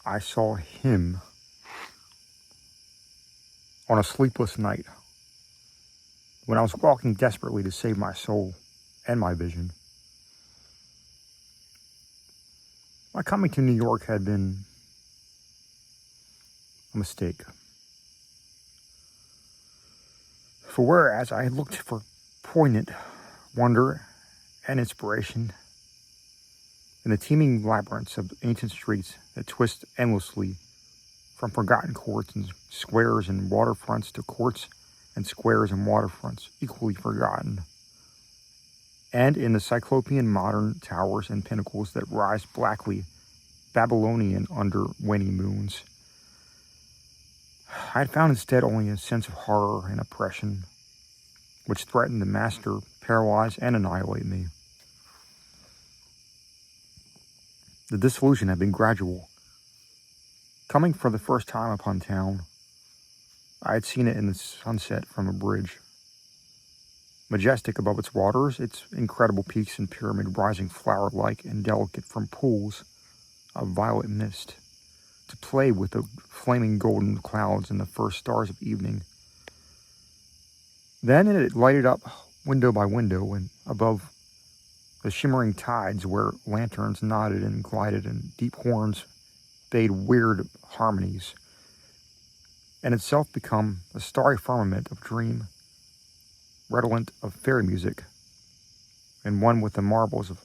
I saw him on a sleepless night when I was walking desperately to save my soul and my vision. My coming to New York had been a mistake. For whereas I had looked for poignant wonder and inspiration in the teeming labyrinths of ancient streets that twist endlessly from forgotten courts and squares and waterfronts to courts and squares and waterfronts equally forgotten, and in the cyclopean modern towers and pinnacles that rise blackly Babylonian under waning moons, I had found instead only a sense of horror and oppression which threatened to master, paralyze, and annihilate me. The disillusion had been gradual. Coming for the first time upon town, I had seen it in the sunset from a bridge. Majestic above its waters, its incredible peaks and pyramid rising flower-like and delicate from pools of violet mist, to play with the flaming golden clouds and the first stars of evening. Then it lighted up window by window, and above the shimmering tides where lanterns nodded and glided and deep horns bade weird harmonies, and itself become a starry firmament of dream, redolent of fairy music, and one with the marbles of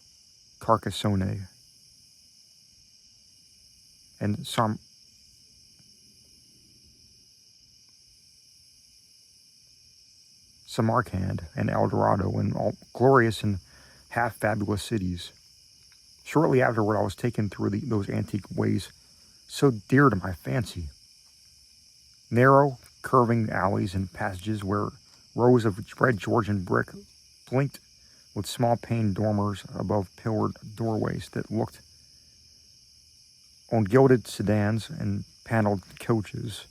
Carcassonne and Samarkand and El Dorado, and all glorious and half-fabulous cities. Shortly afterward, I was taken through those antique ways so dear to my fancy. Narrow, curving alleys and passages where rows of red Georgian brick blinked with small-paned dormers above pillared doorways that looked on gilded sedans and paneled coaches.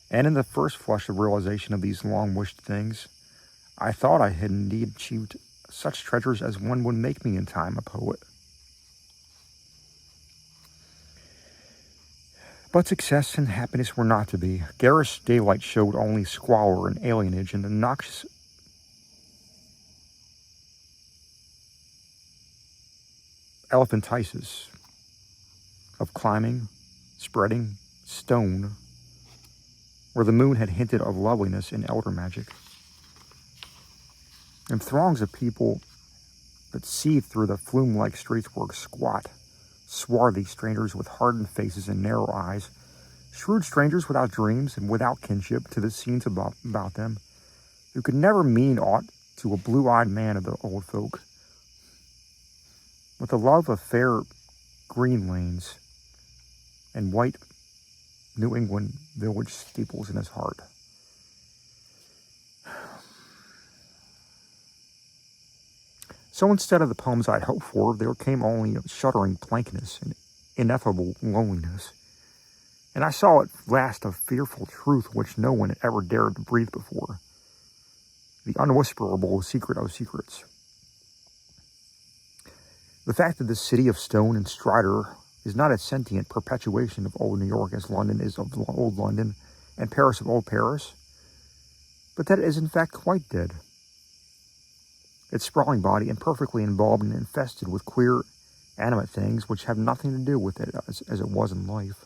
And in the first flush of realization of these long-wished things, I thought I had indeed achieved such treasures as one would make me in time a poet. But success and happiness were not to be. Garish daylight showed only squalor and alienage, and the noxious elephantiasis of climbing, spreading, stone, where the moon had hinted of loveliness and elder magic. And throngs of people that seethed through the flume-like streets were squat, swarthy strangers with hardened faces and narrow eyes, shrewd strangers without dreams and without kinship to the scenes about them, who could never mean aught to a blue-eyed man of the old folk, with a love of fair green lanes and white New England village steeples in his heart. So instead of the poems I'd hoped for, there came only a shuddering blankness and ineffable loneliness. And I saw at last a fearful truth which no one had ever dared to breathe before, the unwhisperable secret of secrets. The fact that this city of stone and strider is not a sentient perpetuation of old New York as London is of old London and Paris of old Paris, but that it is in fact quite dead. Its sprawling body imperfectly involved and infested with queer, animate things which have nothing to do with it as it was in life.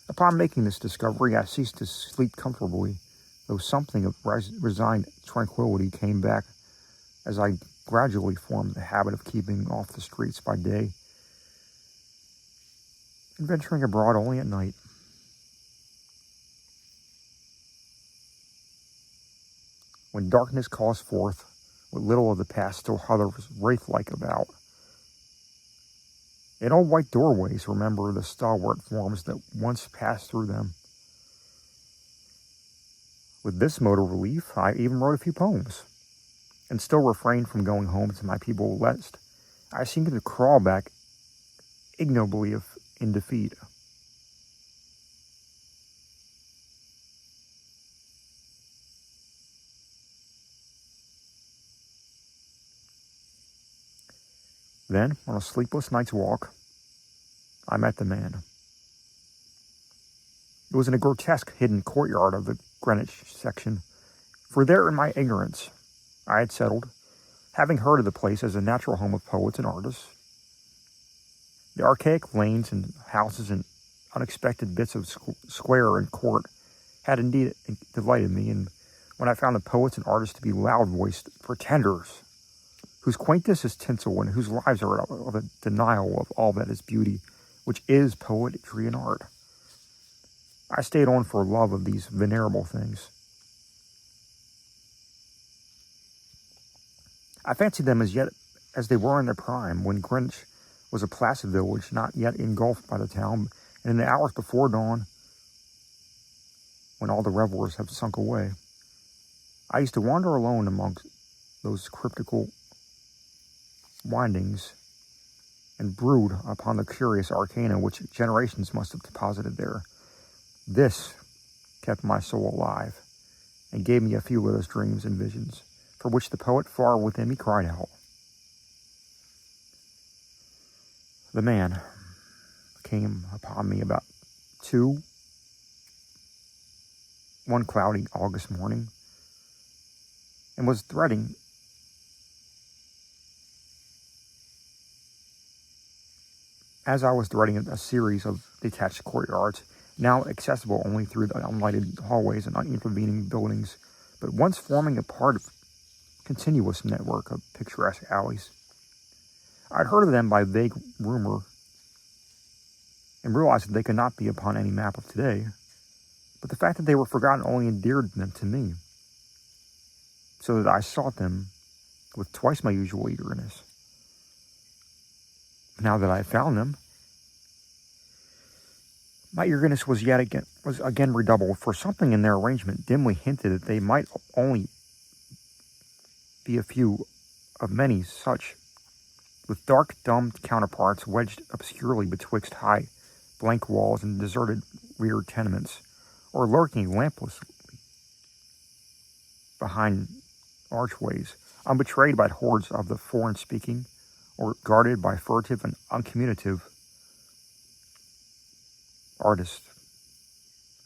Upon making this discovery, I ceased to sleep comfortably, though something of resigned tranquility came back as I gradually formed the habit of keeping off the streets by day and venturing abroad only at night. When darkness calls forth, what little of the past still hovers wraith-like about. In old white doorways, remember the stalwart forms that once passed through them. With this mode of relief, I even wrote a few poems, and still refrained from going home to my people lest I seemed to crawl back ignobly in defeat. Then, on a sleepless night's walk, I met the man. It was in a grotesque hidden courtyard of the Greenwich section, for there in my ignorance I had settled, having heard of the place as a natural home of poets and artists. The archaic lanes and houses and unexpected bits of square and court had indeed delighted me, and when I found the poets and artists to be loud-voiced pretenders, whose quaintness is tinsel and whose lives are of a denial of all that is beauty, which is poetry and art, I stayed on for love of these venerable things. I fancied them as they were in their prime, when Greenwich was a placid village not yet engulfed by the town, and in the hours before dawn, when all the revelers have sunk away, I used to wander alone amongst those cryptical windings and brood upon the curious arcana which generations must have deposited there. This kept my soul alive and gave me a few of those dreams and visions for which the poet far within me cried out. The man came upon me about 2 one cloudy August morning and was threading as I was threading a series of detached courtyards, now accessible only through the unlighted hallways and intervening buildings, but once forming a part of a continuous network of picturesque alleys. I'd heard of them by vague rumor and realized that they could not be upon any map of today, but the fact that they were forgotten only endeared them to me, so that I sought them with twice my usual eagerness. Now that I had found them, my eagerness was again redoubled, for something in their arrangement dimly hinted that they might only be a few of many such, with dark, dumb counterparts wedged obscurely betwixt high, blank walls and deserted rear tenements, or lurking lamplessly behind archways, unbetrayed by hordes of the foreign-speaking, or guarded by furtive and uncommunicative artists,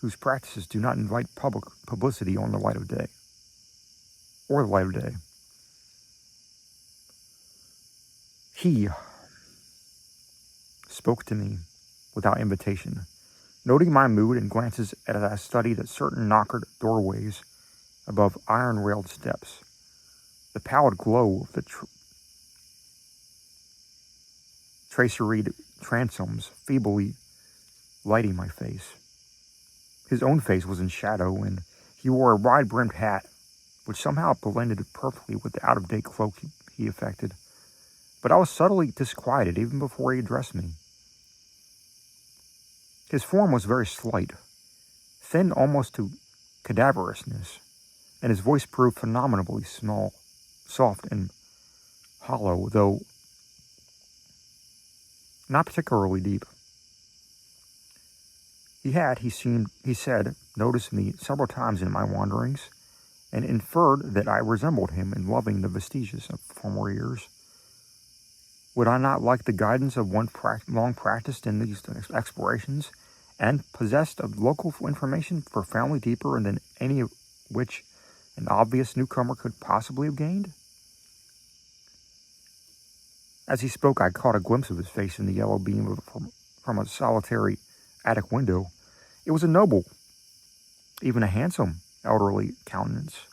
whose practices do not invite public publicity on the light of day, or the light of day. He spoke to me without invitation, noting my mood and glances as I studied at certain knockered doorways above iron-railed steps, the pallid glow of the traceried transoms feebly lighting my face. His own face was in shadow, and he wore a wide-brimmed hat, which somehow blended perfectly with the out-of-date cloak he affected. But I was subtly disquieted even before he addressed me. His form was very slight, thin almost to cadaverousness, and his voice proved phenomenally small, soft, and hollow, though not particularly deep. He said, noticed me several times in my wanderings, and inferred that I resembled him in loving the vestiges of former years. Would I not like the guidance of one long practiced in these explorations, and possessed of local information profoundly deeper than any of which an obvious newcomer could possibly have gained? As he spoke, I caught a glimpse of his face in the yellow beam from a solitary attic window. It was a noble, even a handsome, elderly countenance,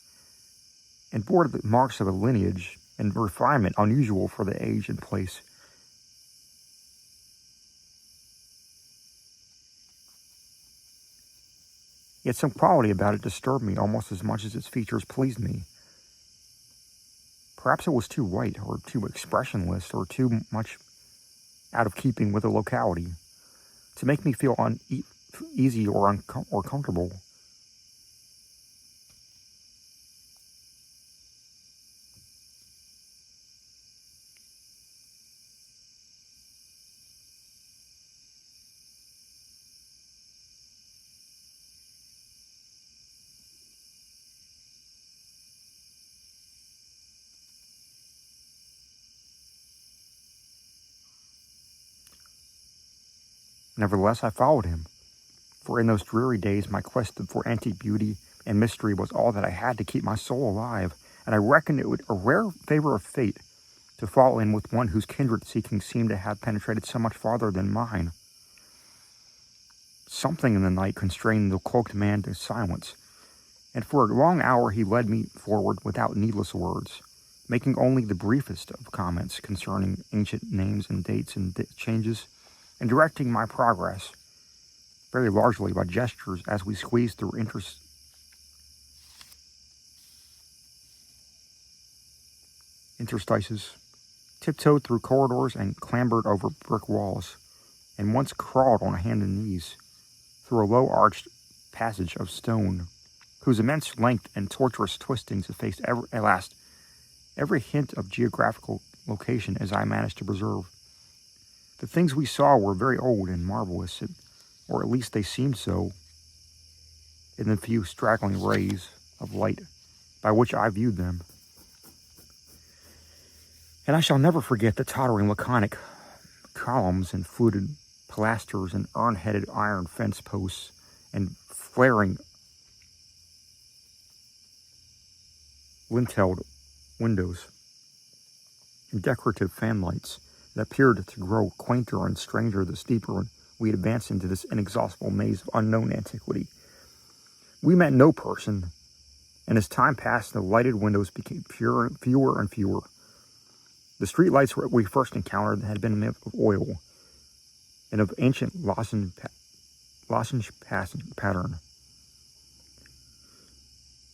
and bore the marks of a lineage and refinement unusual for the age and place. Yet some quality about it disturbed me almost as much as its features pleased me. Perhaps it was too white, or too expressionless, or too much out of keeping with the locality, to make me feel uneasy or comfortable. Nevertheless, I followed him, For in those dreary days, my quest for antique beauty and mystery was all that I had to keep my soul alive, and I reckoned it would a rare favor of fate to fall in with one whose kindred seeking seemed to have penetrated so much farther than mine. Something in the night constrained the cloaked man to silence, and for a long hour he led me forward without needless words, making only the briefest of comments concerning ancient names and dates and changes, and directing my progress very largely by gestures as we squeezed through interstices, tiptoed through corridors and clambered over brick walls, and once crawled on hand and knees through a low-arched passage of stone, whose immense length and tortuous twistings effaced at last every hint of geographical location as I managed to preserve. The things we saw were very old and marvelous, or at least they seemed so, in the few straggling rays of light by which I viewed them. And I shall never forget the tottering laconic columns and fluted pilasters and urn-headed iron fence posts and flaring lintelled windows and decorative fanlights that appeared to grow quainter and stranger the steeper we advanced into this inexhaustible maze of unknown antiquity. We met no person, and as time passed, the lighted windows became fewer and fewer. The street lights we first encountered had been made of oil and of ancient lozenge pattern.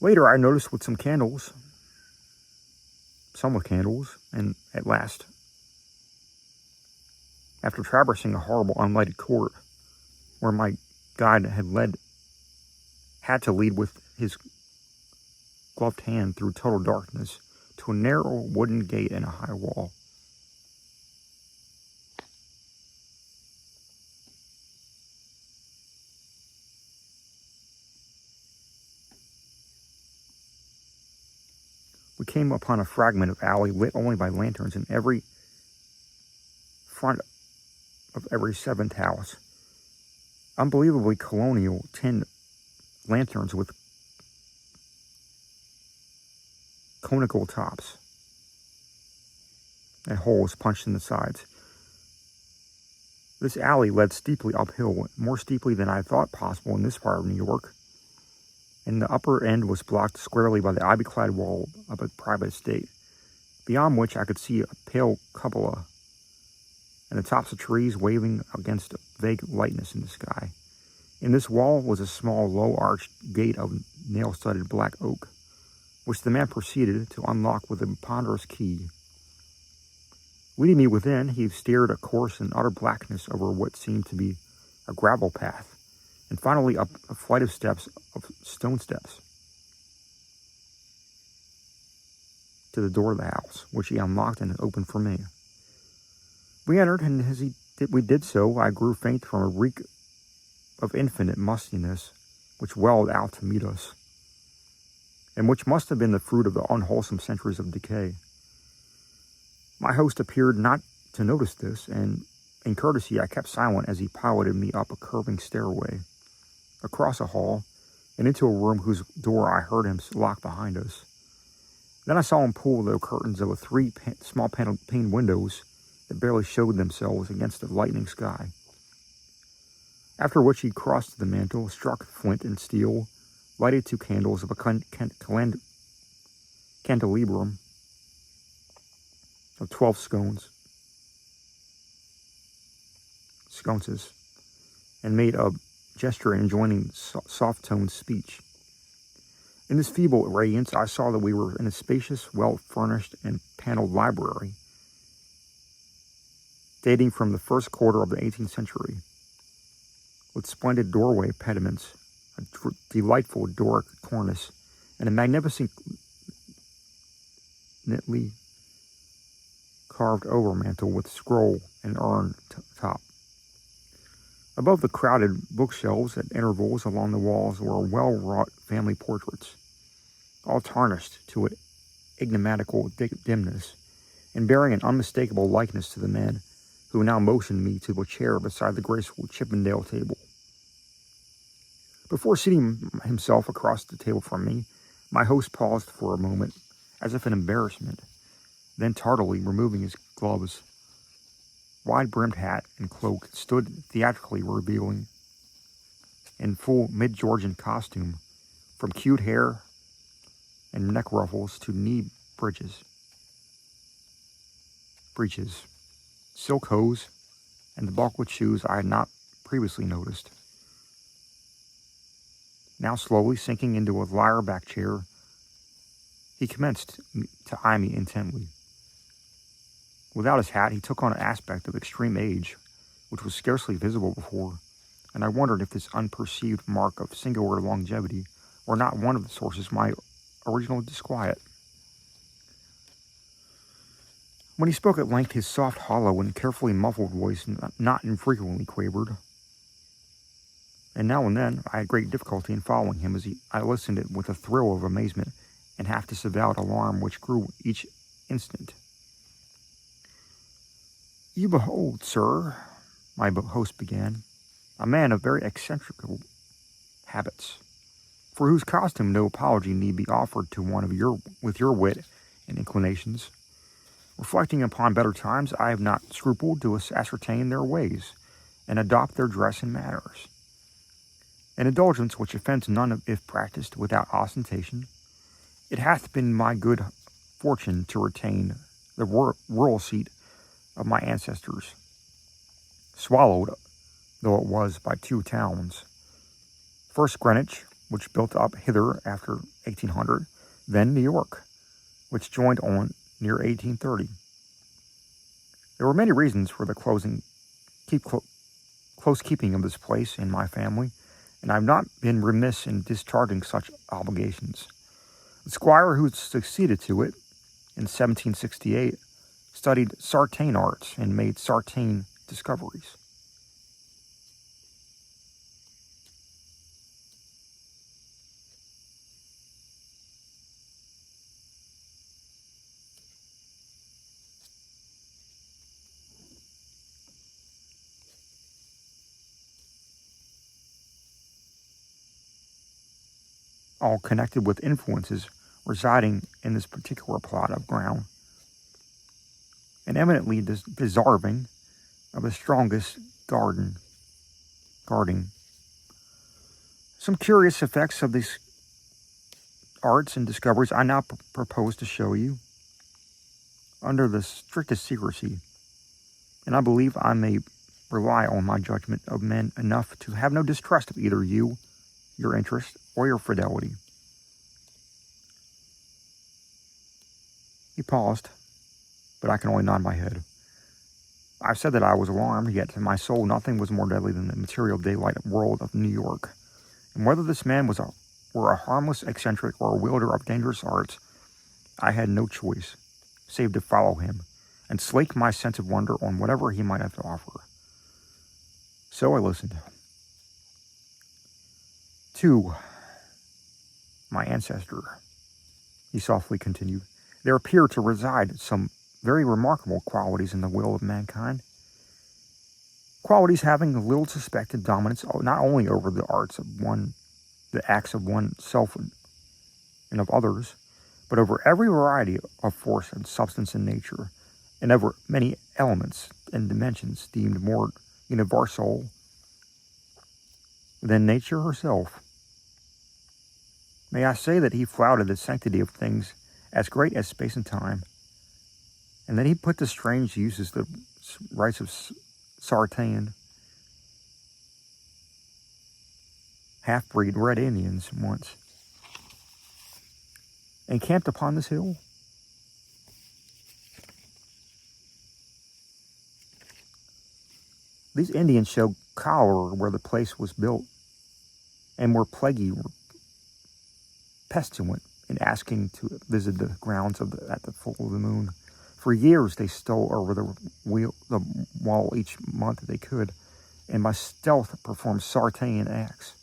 Later, I noticed with some with candles, and at last, after traversing a horrible unlighted court where my guide had to lead with his gloved hand through total darkness to a narrow wooden gate and a high wall. We came upon a fragment of alley lit only by lanterns in every front of every seventh house. Unbelievably colonial tin lanterns with conical tops and holes punched in the sides. This alley led steeply uphill, more steeply than I thought possible in this part of New York, and the upper end was blocked squarely by the ivy-clad wall of a private estate, beyond which I could see a pale cupola and the tops of trees waving against a vague lightness in the sky. In this wall was a small, low-arched gate of nail-studded black oak, which the man proceeded to unlock with a ponderous key. Leading me within, he steered a course in utter blackness over what seemed to be a gravel path, and finally up a flight of stone steps, to the door of the house, which he unlocked and opened for me. We entered, and as we did so, I grew faint from a reek of infinite mustiness which welled out to meet us, and which must have been the fruit of the unwholesome centuries of decay. My host appeared not to notice this, and in courtesy I kept silent as he piloted me up a curving stairway, across a hall, and into a room whose door I heard him lock behind us. Then I saw him pull the curtains of three small pane windows that barely showed themselves against the lightning sky. After which he crossed to the mantel, struck flint and steel, lighted 2 candles of a candelabrum of 12 sconces, and made a gesture enjoining soft-toned speech. In this feeble radiance, I saw that we were in a spacious, well-furnished, and paneled library, dating from the first quarter of the 18th century, with splendid doorway pediments, a delightful Doric cornice, and a magnificent neatly carved overmantel with scroll and urn top. Above the crowded bookshelves at intervals along the walls were well-wrought family portraits, all tarnished to an enigmatical dimness, and bearing an unmistakable likeness to the man who now motioned me to a chair beside the graceful Chippendale table. Before seating himself across the table from me, my host paused for a moment, as if in embarrassment, then tardily removing his gloves, wide-brimmed hat, and cloak, stood theatrically revealing, in full mid-Georgian costume, from queued hair and neck ruffles to knee breeches, silk hose, and the buckled shoes I had not previously noticed. Now slowly sinking into a lyre-back chair, he commenced to eye me intently. Without his hat, he took on an aspect of extreme age, which was scarcely visible before, and I wondered if this unperceived mark of singular longevity were not one of the sources of my original disquiet. When he spoke at length, his soft, hollow, and carefully muffled voice not infrequently quavered, and now and then I had great difficulty in following him as I listened with a thrill of amazement and half disavowed alarm which grew each instant. "You behold, sir," my host began, "a man of very eccentric habits, for whose costume no apology need be offered to one with your wit and inclinations. Reflecting upon better times, I have not scrupled to ascertain their ways, and adopt their dress and manners. An indulgence which offends none if practiced without ostentation. It hath been my good fortune to retain the rural seat of my ancestors, swallowed though it was by two towns. First Greenwich, which built up hither after 1800, then New York, which joined on near 1830. There were many reasons for the close keeping of this place in my family, and I have not been remiss in discharging such obligations. The squire who succeeded to it in 1768 studied sartain arts and made sartain discoveries. All connected with influences residing in this particular plot of ground, and eminently deserving of the strongest guarding. Some curious effects of these arts and discoveries I now propose to show you under the strictest secrecy, and I believe I may rely on my judgment of men enough to have no distrust of either you, your interest, or your fidelity. He paused, but I can only nod my head. I've said that I was alarmed, yet to my soul nothing was more deadly than the material daylight world of New York. And whether this man were a harmless eccentric or a wielder of dangerous arts, I had no choice, save to follow him, and slake my sense of wonder on whatever he might have to offer. So I listened. To my ancestor, he softly continued, there appear to reside some very remarkable qualities in the will of mankind. Qualities having little suspected dominance not only over the acts of oneself and of others, but over every variety of force and substance in nature, and over many elements and dimensions deemed more universal than nature herself. May I say that he flouted the sanctity of things as great as space and time, and that he put to strange uses the rights of sartain, half-breed Red Indians once, encamped upon this hill? These Indians showed cholera where the place was built, and were plaguy, pestilent in asking to visit the grounds at the full of the moon. For years they stole over the wall each month they could, and by stealth performed sartain acts.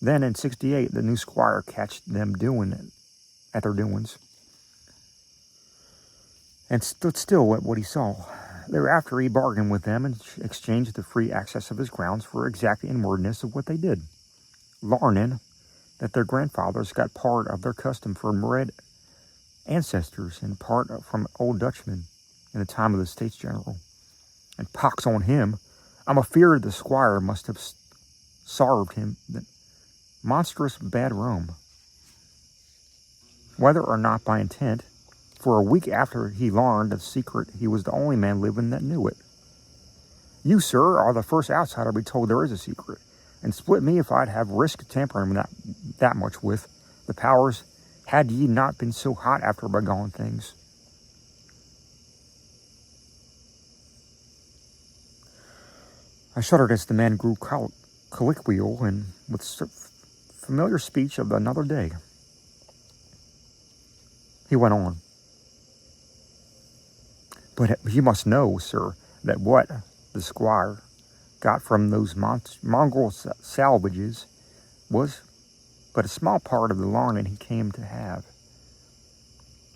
Then in 68, the new squire catched them at their doings, and stood still at what he saw. Thereafter, he bargained with them and exchanged the free access of his grounds for exact inwardness of what they did, learning that their grandfathers got part of their custom from red ancestors and part from old Dutchmen in the time of the States General. And pox on him, I'm afeard the squire must have served him the monstrous bad rum, whether or not by intent. For a week after he learned the secret, he was the only man living that knew it. You, sir, are the first outsider to be told there is a secret, and split me if I'd have risked tampering that much with the powers, had ye not been so hot after bygone things. I shuddered as the man grew colloquial and with familiar speech of another day. He went on. But you must know, sir, that what the squire got from those mongrel salvages was but a small part of the learning he came to have.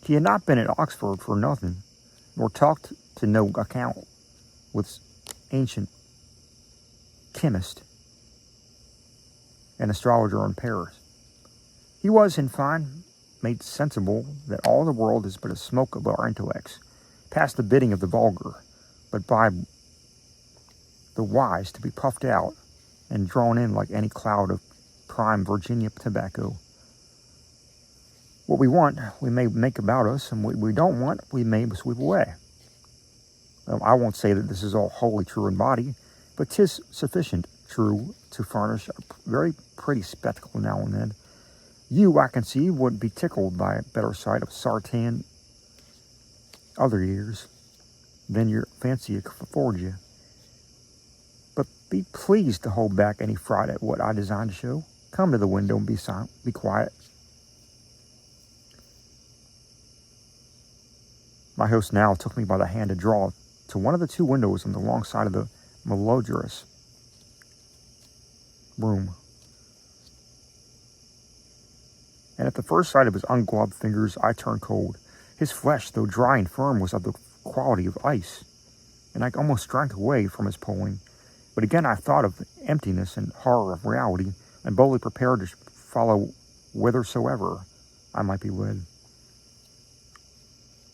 He had not been at Oxford for nothing, nor talked to no account with ancient chemist and astrologer in Paris. He was, in fine, made sensible that all the world is but a smoke of our intellects, past the bidding of the vulgar, but by the wise to be puffed out and drawn in like any cloud of prime Virginia tobacco. What we want, we may make about us, and what we don't want, we may sweep away. I won't say that this is all wholly true in body, but 'tis sufficient true to furnish a very pretty spectacle now and then. You, I conceive, would be tickled by a better sight of Sartain other years than your fancy affords you. But be pleased to hold back any fright at what I design to show. Come to the window and be silent, be quiet. My host now took me by the hand to draw to one of the two windows on the long side of the malodorous room. And at the first sight of his ungloved fingers, I turned cold. His flesh, though dry and firm, was of the quality of ice, and I almost shrank away from his pulling. But again I thought of the emptiness and horror of reality, and boldly prepared to follow whithersoever I might be led.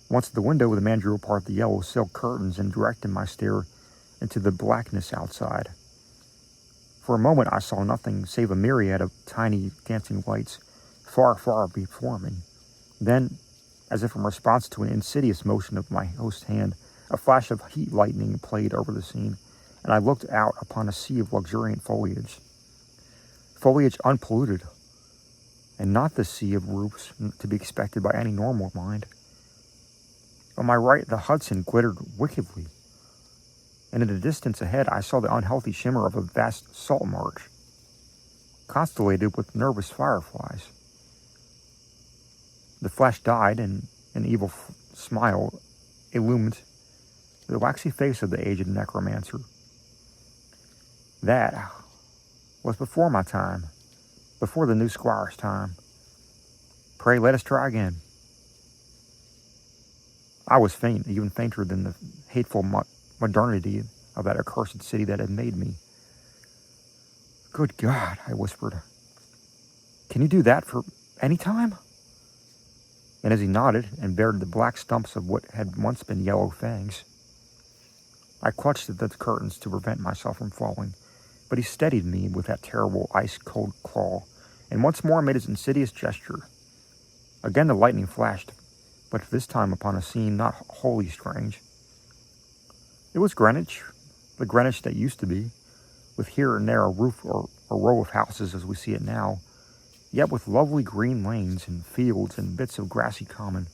Once at the window, the man drew apart the yellow silk curtains and directed my stare into the blackness outside. For a moment I saw nothing save a myriad of tiny dancing lights far, far before me. Then, as if in response to an insidious motion of my host's hand, a flash of heat lightning played over the scene, and I looked out upon a sea of luxuriant foliage. Foliage unpolluted, and not the sea of roofs to be expected by any normal mind. On my right, the Hudson glittered wickedly, and in the distance ahead I saw the unhealthy shimmer of a vast salt marsh, constellated with nervous fireflies. The flash died, and an evil smile illumined the waxy face of the aged necromancer. That was before my time, before the new squire's time. Pray let us try again. I was faint, even fainter than the hateful modernity of that accursed city that had made me. Good God, I whispered. Can you do that for any time? And as he nodded and bared the black stumps of what had once been yellow fangs, I clutched at the curtains to prevent myself from falling, but he steadied me with that terrible ice-cold claw, and once more made his insidious gesture. Again the lightning flashed, but this time upon a scene not wholly strange. It was Greenwich, the Greenwich that used to be, with here and there a roof or a row of houses as we see it now, yet with lovely green lanes and fields and bits of grassy common.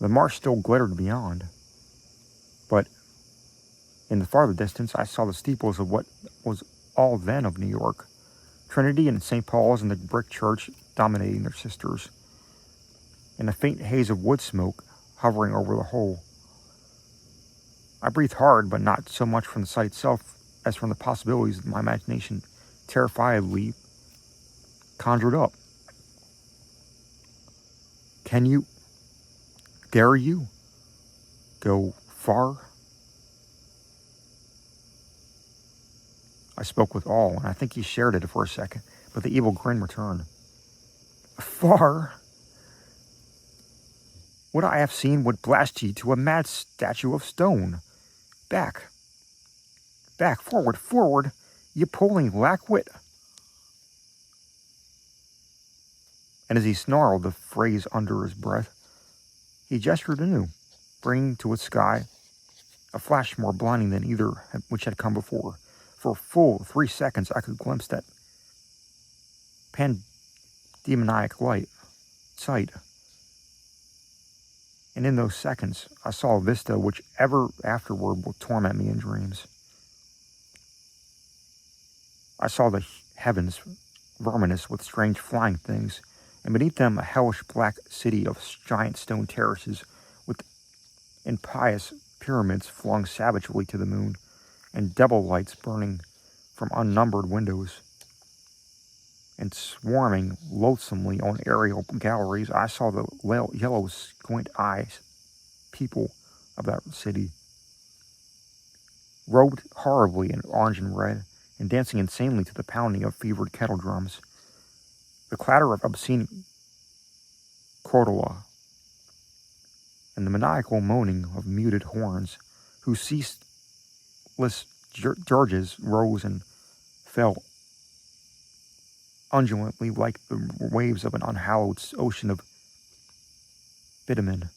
The marsh still glittered beyond, but in the farther distance I saw the steeples of what was all then of New York, Trinity and St. Paul's and the brick church dominating their sisters, and a faint haze of wood smoke hovering over the whole. I breathed hard, but not so much from the sight itself as from the possibilities that my imagination terrifiedly conjured up. Dare you, go far I spoke with awe, and I think he shared it for a second, but the evil grin returned. Far, what I have seen would blast ye to a mad statue of stone. Back, forward, ye puling lack-wit. And as he snarled the phrase under his breath, he gestured anew, bringing to its sky a flash more blinding than either which had come before. For full 3 seconds I could glimpse that pandemoniac sight. And in those seconds, I saw a vista which ever afterward will torment me in dreams. I saw the heavens verminous with strange flying things, and beneath them a hellish black city of giant stone terraces with impious pyramids flung savagely to the moon, and devil lights burning from unnumbered windows. And swarming loathsomely on aerial galleries, I saw the yellow squint eyes people of that city, robed horribly in orange and red, and dancing insanely to the pounding of fevered kettle drums, the clatter of obscene cordola, and the maniacal moaning of muted horns, whose ceaseless dirges rose and fell undulantly like the waves of an unhallowed ocean of bitumen.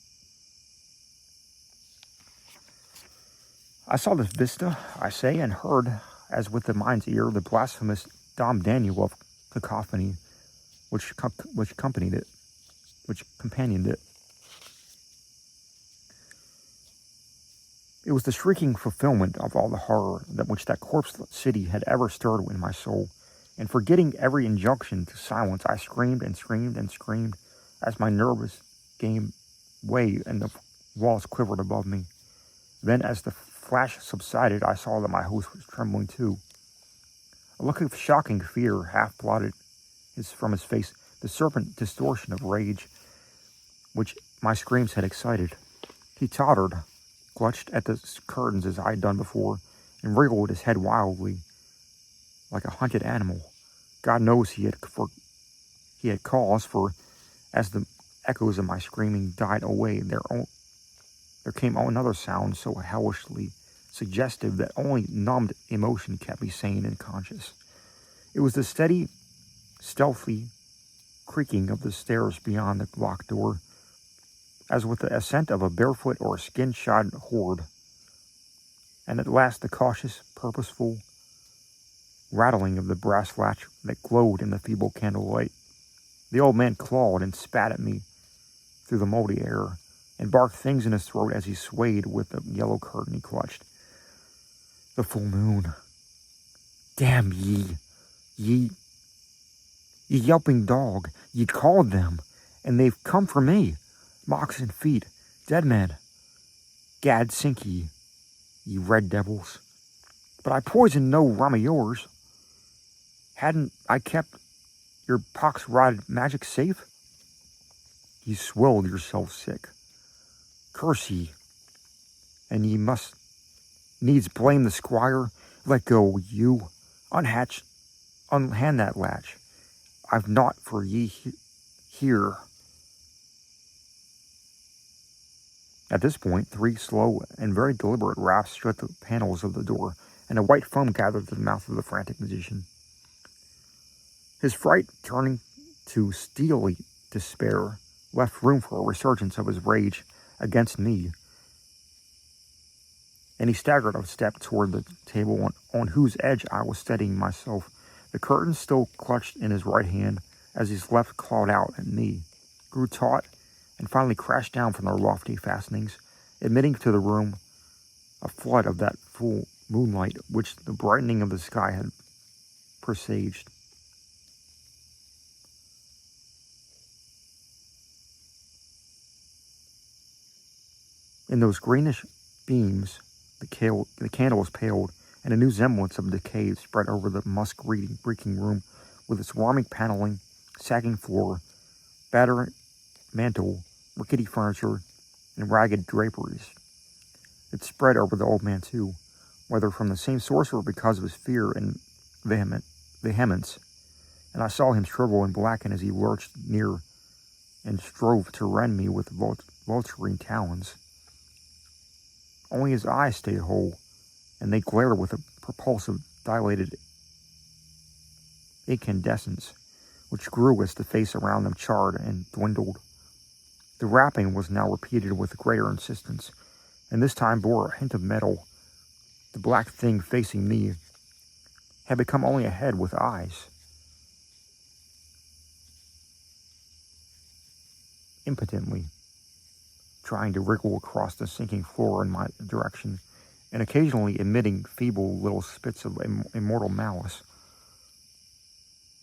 I saw this vista, I say, and heard, as with the mind's ear, the blasphemous Dom Daniel of cacophony, which companioned it. It was the shrieking fulfillment of all the horror which that corpse city had ever stirred in my soul, and forgetting every injunction to silence, I screamed and screamed and screamed as my nerves gave way and the walls quivered above me. Then, as the flash subsided, I saw that my host was trembling too. A look of shocking fear half blotted from his face the serpent distortion of rage which my screams had excited. He tottered, clutched at the curtains as I had done before, and wriggled his head wildly, like a hunted animal. God knows he had cause, for as the echoes of my screaming died away, there came another sound so hellishly suggestive that only numbed emotion kept me sane and conscious. It was the steady, stealthy creaking of the stairs beyond the locked door, as with the ascent of a barefoot or skin-shod horde, and at last the cautious, purposeful rattling of the brass latch that glowed in the feeble candlelight. The old man clawed and spat at me through the moldy air, and barked things in his throat as he swayed with the yellow curtain he clutched. The full moon. Damn ye yelping dog, ye called them, and they've come for me. Moccasin feet, dead men. Gad sink ye red devils. But I poisoned no rum of yours. Hadn't I kept your pox-rotted magic safe? Ye swilled yourself sick. Curse ye, and ye must needs blame the squire. Let go, you. Unhand that latch. I've naught for ye here. At this point, 3 slow and very deliberate raps shut the panels of the door, and a white foam gathered to the mouth of the frantic magician. His fright, turning to steely despair, left room for a resurgence of his rage against me, and he staggered a step toward the table on whose edge I was steadying myself, the curtain still clutched in his right hand as his left clawed out at me, grew taut, and finally crashed down from their lofty fastenings, admitting to the room a flood of that full moonlight which the brightening of the sky had presaged. In those greenish beams, the candles paled, and a new semblance of decay spread over the musk-reeking room with its warming paneling, sagging floor, battered mantle, rickety furniture, and ragged draperies. It spread over the old man, too, whether from the same source or because of his fear and vehemence, and I saw him shrivel and blacken as he lurched near and strove to rend me with vulturine talons. Only his eyes stayed whole, and they glared with a propulsive, dilated incandescence, which grew as the face around them charred and dwindled. The rapping was now repeated with greater insistence, and this time bore a hint of metal. The black thing facing me had become only a head with eyes. Impotently, trying to wriggle across the sinking floor in my direction, and occasionally emitting feeble little spits of immortal malice.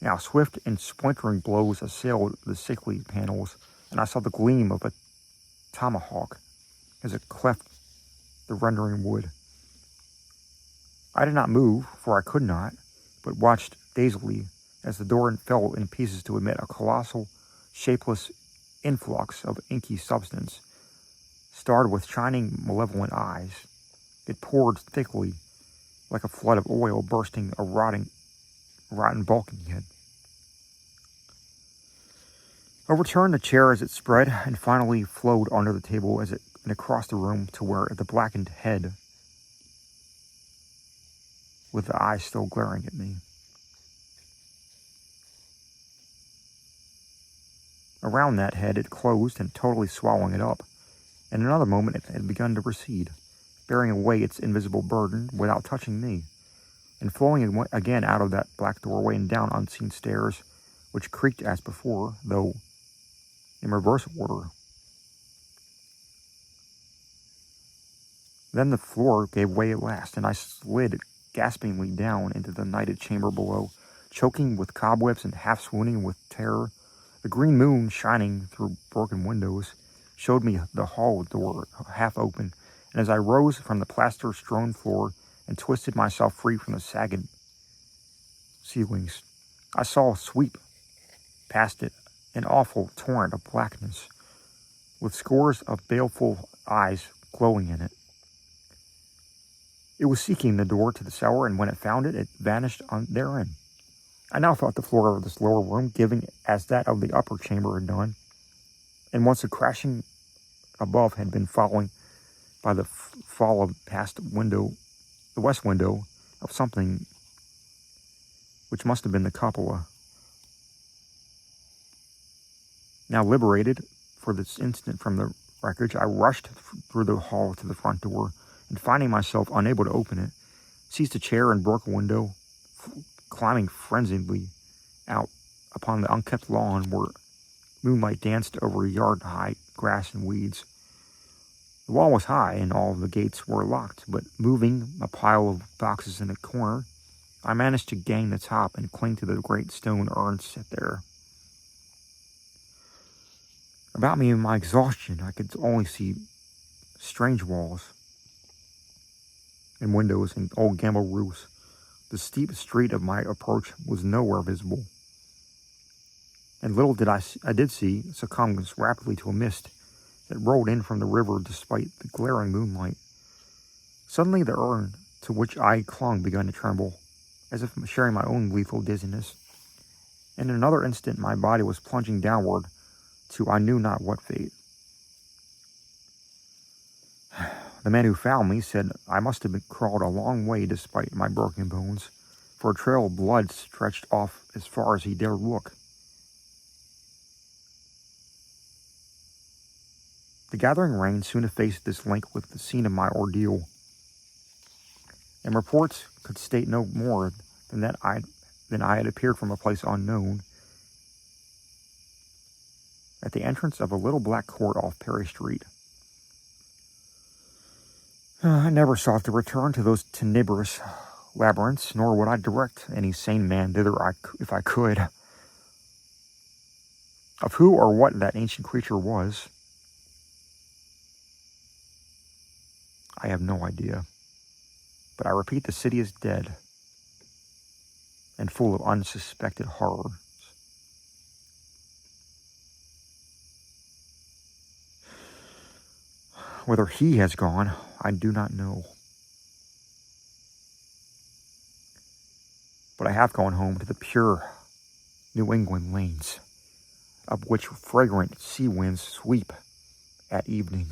Now swift and splintering blows assailed the sickly panels, and I saw the gleam of a tomahawk as it cleft the rendering wood. I did not move, for I could not, but watched dazedly as the door fell in pieces to emit a colossal, shapeless influx of inky substance, starred with shining, malevolent eyes. It poured thickly, like a flood of oil bursting a rotten bulkhead. Overturned the chair as it spread, and finally flowed under the table and across the room to where the blackened head, with the eyes still glaring at me. Around that head it closed and totally swallowing it up. In another moment it had begun to recede, bearing away its invisible burden without touching me, and flowing again out of that black doorway and down unseen stairs, which creaked as before, though in reverse order. Then the floor gave way at last, and I slid gaspingly down into the nighted chamber below, choking with cobwebs and half swooning with terror. The green moon, shining through broken windows, showed me the hall door half open, and as I rose from the plaster-strewn floor and twisted myself free from the sagged ceilings, I saw sweep past it an awful torrent of blackness, with scores of baleful eyes glowing in it. It was seeking the door to the cellar, and when it found it, it vanished therein. I now thought the floor of this lower room giving as that of the upper chamber had done, and once the crashing above had been following by the fall of past window, the west window of something which must have been the cupola. Now liberated for this instant from the wreckage, I rushed through the hall to the front door, and finding myself unable to open it, seized a chair and broke a window, climbing frenziedly out upon the unkept lawn where moonlight danced over yard-high grass and weeds. The wall was high, and all the gates were locked, but moving a pile of boxes in a corner, I managed to gain the top and cling to the great stone urn set there. About me in my exhaustion, I could only see strange walls and windows and old gambrel roofs. The steep street of my approach was nowhere visible, and little did I did see succumb rapidly to a mist that rolled in from the river despite the glaring moonlight. Suddenly the urn to which I clung began to tremble, as if sharing my own lethal dizziness, and in another instant my body was plunging downward to I knew not what fate. The man who found me said I must have crawled a long way despite my broken bones, for a trail of blood stretched off as far as he dared look. The gathering rain soon effaced this link with the scene of my ordeal, and reports could state no more than I had appeared from a place unknown, at the entrance of a little black court off Perry Street. I never sought to return to those tenebrous labyrinths, nor would I direct any sane man thither if I could. Of who or what that ancient creature was, I have no idea. But I repeat, the city is dead and full of unsuspected horrors. Whether he has gone, I do not know. but I have gone home to the pure New England lanes, up which fragrant sea winds sweep at evening.